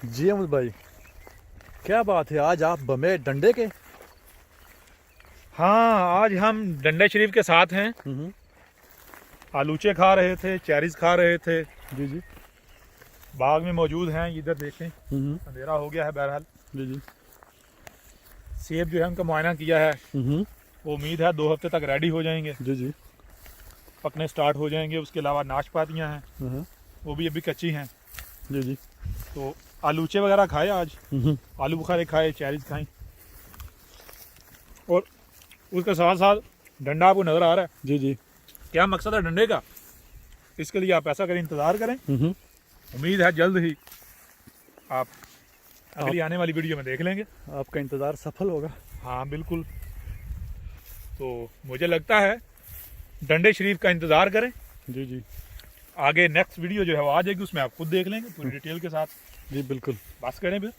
जी अहमद भाई, क्या बात है, आज आप बमे डंडे के। हाँ, आज हम डंडे शरीफ के साथ हैं। आलूचे खा रहे थे, चेरीज खा रहे थे, जी जी। बाग में मौजूद हैं। इधर देखें, हम्म। अंधेरा हो गया है बहरहाल। जी जी। सेब जो है उनका मुआयना किया है, वो उम्मीद है 2 हफ्ते तक रेडी हो जाएंगे, जी जी। पकने स्टार्ट हो जाएंगे। उसके अलावा नाशपातियाँ हैं, वो भी अभी कच्ची हैं। जी जी। तो आलूचे वगैरह खाए आज, आलू बुखारे खाए, चेरीज खाई, और उसके साथ साथ डंडा आपको नज़र आ रहा है। जी जी। क्या मकसद है डंडे का, इसके लिए आप ऐसा करें, इंतज़ार करें। उम्मीद है जल्द ही आप अगली आने वाली वीडियो में देख लेंगे। आपका इंतज़ार सफल होगा। हाँ बिल्कुल। तो मुझे लगता है डंडे शरीफ का इंतज़ार करें। जी जी। आगे नेक्स्ट वीडियो जो है वो आ जाएगी, उसमें आप खुद देख लेंगे पूरी डिटेल के साथ। जी बिल्कुल। बस करें फिर।